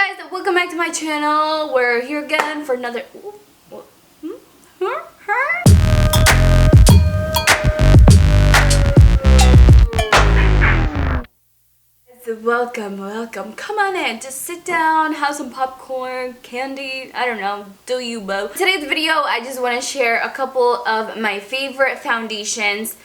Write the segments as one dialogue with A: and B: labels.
A: guys, welcome back to my channel. We're here again for another welcome. Come on in, just sit down, have some popcorn, candy, I don't know, do you, boo. Today's video, I just want to share a couple of my favorite foundations.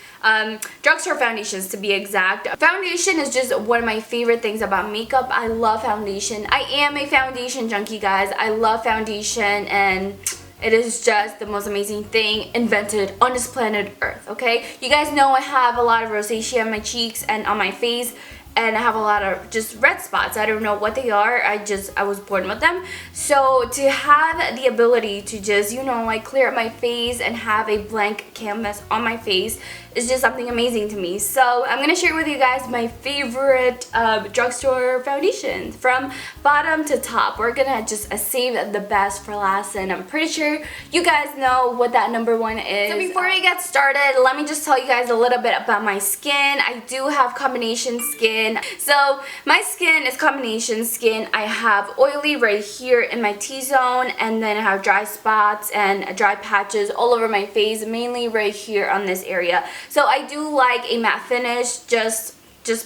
A: Drugstore Foundations to be exact. Foundation is just one of my favorite things about makeup. I love foundation. I am a foundation junkie, guys. I love foundation, and it is just the most amazing thing invented on this planet Earth, okay? You guys know I have a lot of rosacea on my cheeks and on my face, and I have a lot of just red spots. I don't know what they are. I was born with them. So to have the ability to just, you know, like clear up my face and have a blank canvas on my face is just something amazing to me. So I'm gonna share with you guys my favorite drugstore foundations from bottom to top. We're gonna just save the best for last, and I'm pretty sure you guys know what that number one is. So before we get started, let me just tell you guys a little bit about my skin. I do have combination skin. So my skin is combination skin. I have oily right here in my T-zone, and then I have dry spots and dry patches all over my face, mainly right here on this area. So I do like a matte finish just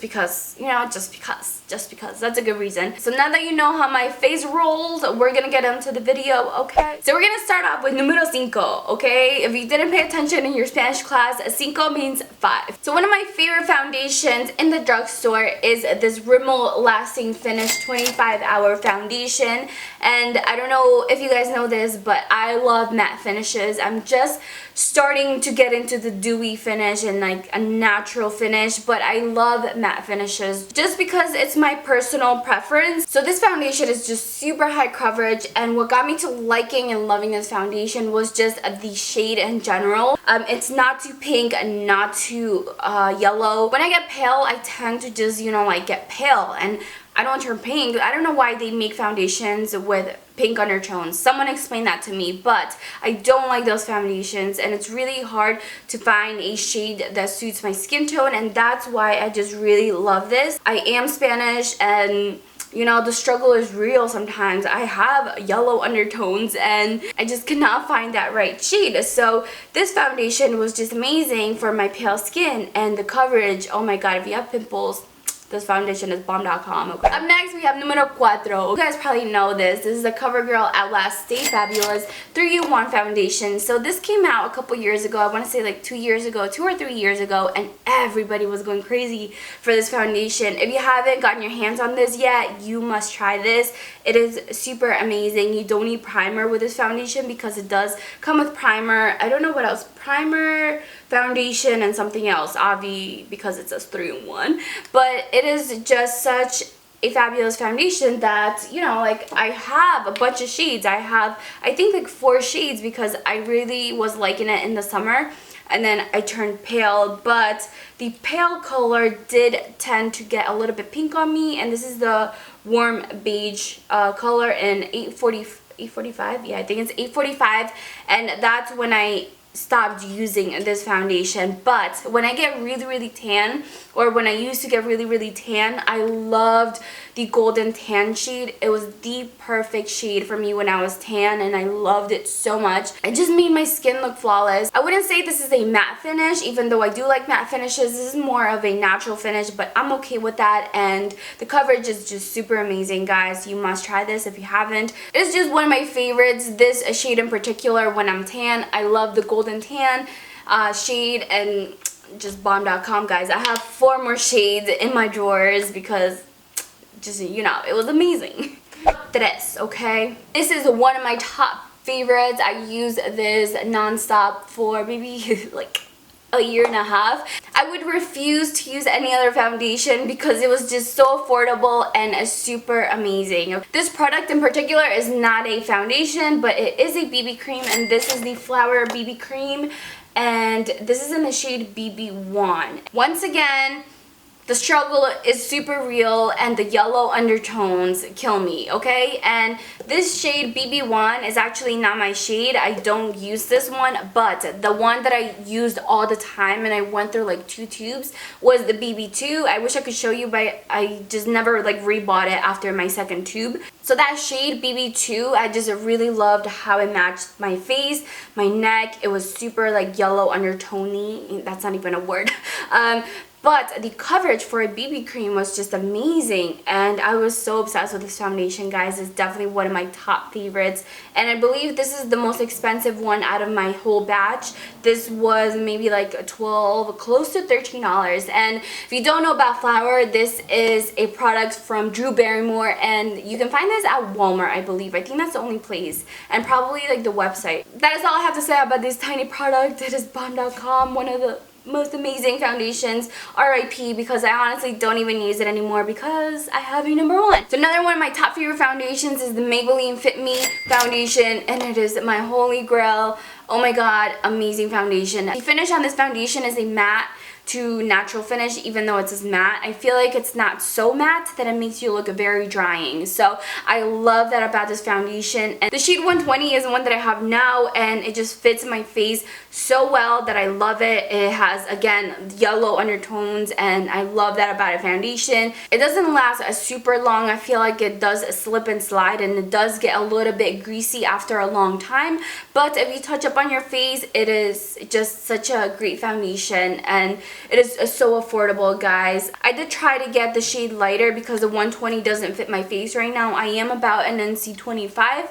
A: because, you know, just because. That's a good reason. So now that you know how my face rolls, we're gonna get into the video, okay? So we're gonna start off with numero 5, okay? If you didn't pay attention in your Spanish class, 5 means 5. So one of my favorite foundations in the drugstore is this Rimmel Lasting Finish 25-hour foundation. And I don't know if you guys know this, but I love matte finishes. I'm just starting to get into the dewy finish and like a natural finish, but I love matte finishes just because it's my personal preference. So this foundation is just super high coverage, and what got me to liking and loving this foundation was just the shade in general. It's not too pink and not too yellow. When I get pale, I tend to just, you know, like get pale, and I don't turn pink. I don't know why they make foundations with pink undertones. Someone explained that to me, but I don't like those foundations, and it's really hard to find a shade that suits my skin tone, and that's why I just really love this. I am Spanish, and you know, the struggle is real sometimes. I have yellow undertones and I just cannot find that right shade. So this foundation was just amazing for my pale skin, and the coverage, oh my god, if you have pimples, this foundation is bomb.com, okay? Up next, we have numero 4. You guys probably know this. This is the CoverGirl Outlast Stay Fabulous 3-in-1 foundation. So this came out a couple years ago. I want to say like 2 years ago, 2 or 3 years ago, and everybody was going crazy for this foundation. If you haven't gotten your hands on this yet, you must try this. It is super amazing. You don't need primer with this foundation because it does come with primer. I don't know what else. Primer, foundation, and something else, obvi, because it says 3-in-1. But it is just such a fabulous foundation that, you know, like I have a bunch of shades. I have, I think, like 4 shades because I really was liking it in the summer, and then I turned pale, but the pale color did tend to get a little bit pink on me, and this is the warm beige color in 845. Yeah, I think it's 845, and that's when I stopped using this foundation. But when I get really tan, or when I used to get really tan, I loved the golden tan shade. It was the perfect shade for me when I was tan, and I loved it so much. It just made my skin look flawless. I wouldn't say this is a matte finish, even though I do like matte finishes. This is more of a natural finish, but I'm okay with that, and the coverage is just super amazing, guys. You must try this if you haven't. It's just one of my favorites, this shade in particular when I'm tan. I love the golden tan shade, and just bomb.com, guys. I have 4 more shades in my drawers because just, you know, it was amazing. 3, okay? This is one of my top favorites. I use this non-stop for maybe like a year and a half. I would refuse to use any other foundation because it was just so affordable and super amazing. This product in particular is not a foundation, but it is a BB cream, and this is the Flower BB cream, and this is in the shade BB1. Once again, The struggle is super real and the yellow undertones kill me, okay? And this shade BB1 is actually not my shade. I don't use this one, but the one that I used all the time and I went through like 2 tubes was the BB2. I wish I could show you, but I just never like rebought it after my second tube. So that shade BB2, I just really loved how it matched my face, my neck. It was super like yellow undertone-y. That's not even a word. But the coverage for a BB cream was just amazing, and I was so obsessed with this foundation, guys. It's definitely one of my top favorites, and I believe this is the most expensive one out of my whole batch. This was maybe like $12, close to $13. And if you don't know about Flower, this is a product from Drew Barrymore, and you can find this at Walmart, I believe. I think that's the only place, and probably like the website. That is all I have to say about this tiny product. It is bomb.com, one of the most amazing foundations. RIP, because I honestly don't even use it anymore because I have a number 1. So another one of my top favorite foundations is the Maybelline Fit Me Foundation, and it is my holy grail. Oh my god, amazing foundation. The finish on this foundation is a matte to natural finish, even though it says matte. I feel like it's not so matte that it makes you look very drying. So I love that about this foundation. And the shade 120 is the one that I have now, and it just fits my face so well that I love it. It has, again, yellow undertones, and I love that about a foundation. It doesn't last super long. I feel like it does slip and slide, and it does get a little bit greasy after a long time. But if you touch up on your face, it is just such a great foundation, and it is so affordable, guys. I did try to get the shade lighter because the 120 doesn't fit my face right now. I am about an NC25,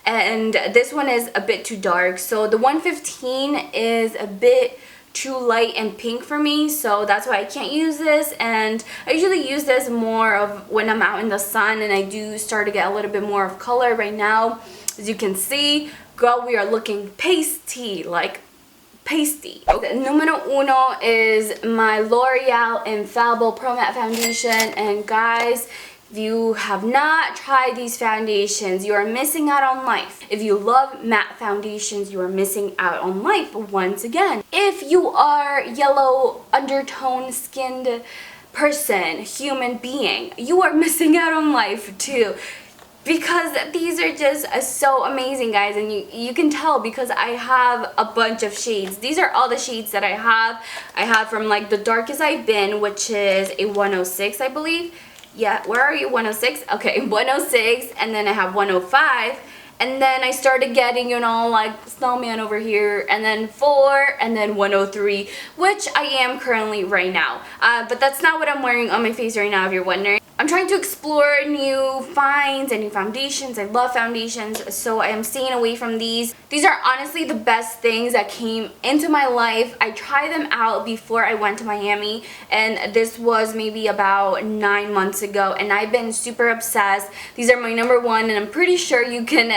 A: and this one is a bit too dark. So the 115 is a bit too light and pink for me, so that's why I can't use this. And I usually use this more of when I'm out in the sun, and I do start to get a little bit more of color right now. As you can see, girl, we are looking pasty, like pasty. Okay. Numero uno is my L'Oreal Infallible Pro Matte Foundation, and guys, if you have not tried these foundations, you are missing out on life. If you love matte foundations, you are missing out on life once again. If you are yellow undertone skinned person, human being, you are missing out on life too. Because these are just so amazing, guys, and you can tell because I have a bunch of shades. These are all the shades that I have. I have from like the darkest I've been, which is a 106, I believe. Yeah, where are you? 106? Okay, 106, and then I have 105. And then I started getting, you know, like snowman over here, and then 4, and then 103, which I am currently right now. But that's not what I'm wearing on my face right now, if you're wondering. I'm trying to explore new finds and new foundations. I love foundations, so I am staying away from these. These are honestly the best things that came into my life. I tried them out before I went to Miami, and this was maybe about 9 months ago, and I've been super obsessed. These are my number 1, and I'm pretty sure you can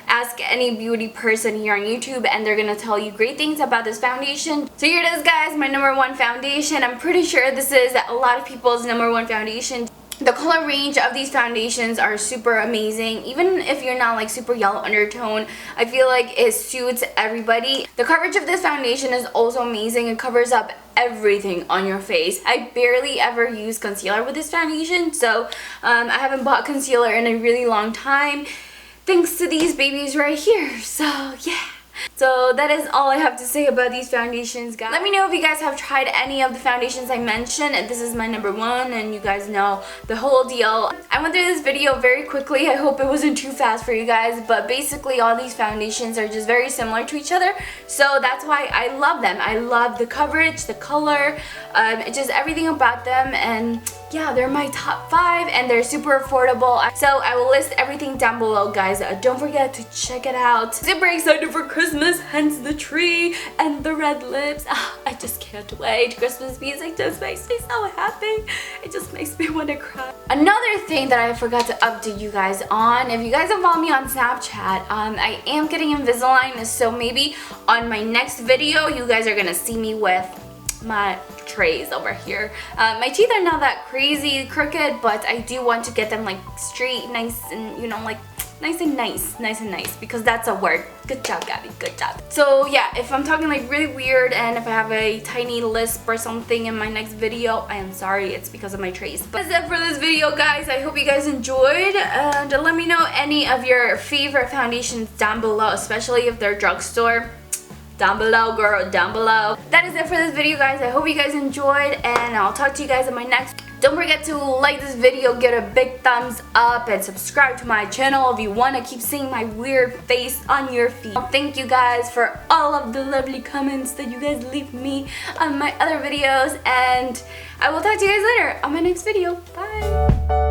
A: ask any beauty person here on YouTube, and they're gonna tell you great things about this foundation. So here it is, guys, my number 1 foundation. I'm pretty sure this is a lot of people's number 1 foundation. The color range of these foundations are super amazing. Even if you're not like super yellow undertone, I feel like it suits everybody. The coverage of this foundation is also amazing. It covers up everything on your face. I barely ever use concealer with this foundation, so I haven't bought concealer in a really long time thanks to these babies right here. So yeah. So that is all I have to say about these foundations, guys. Let me know if you guys have tried any of the foundations I mentioned. This is my number 1, and you guys know the whole deal. I went through this video very quickly. I hope it wasn't too fast for you guys, but basically all these foundations are just very similar to each other, so that's why I love them. I love the coverage, the color, just everything about them, and yeah, they're my top 5, and they're super affordable. So I will list everything down below, guys. Don't forget to check it out. Super excited for Christmas, hence the tree and the red lips. I just can't wait. Christmas music just makes me so happy. It just makes me want to cry. Another thing that I forgot to update you guys on, if you guys have followed me on Snapchat, I am getting Invisalign, so maybe on my next video you guys are gonna see me with my trays over here. My teeth are not that crazy crooked, but I do want to get them like straight, nice, and you know, like nice and nice, because that's a word. Good job, Gabby, good job. So yeah, if I'm talking like really weird and if I have a tiny lisp or something in my next video, I am sorry, it's because of my trace. But that's it for this video, guys. I hope you guys enjoyed, and let me know any of your favorite foundations down below, especially if they're drugstore. Down below, girl, down below. That is it for this video, guys. I hope you guys enjoyed, and I'll talk to you guys in my next. Don't forget to like this video, give it a big thumbs up, and subscribe to my channel if you want to keep seeing my weird face on your feed. Thank you guys for all of the lovely comments that you guys leave me on my other videos, and I will talk to you guys later on my next video. Bye!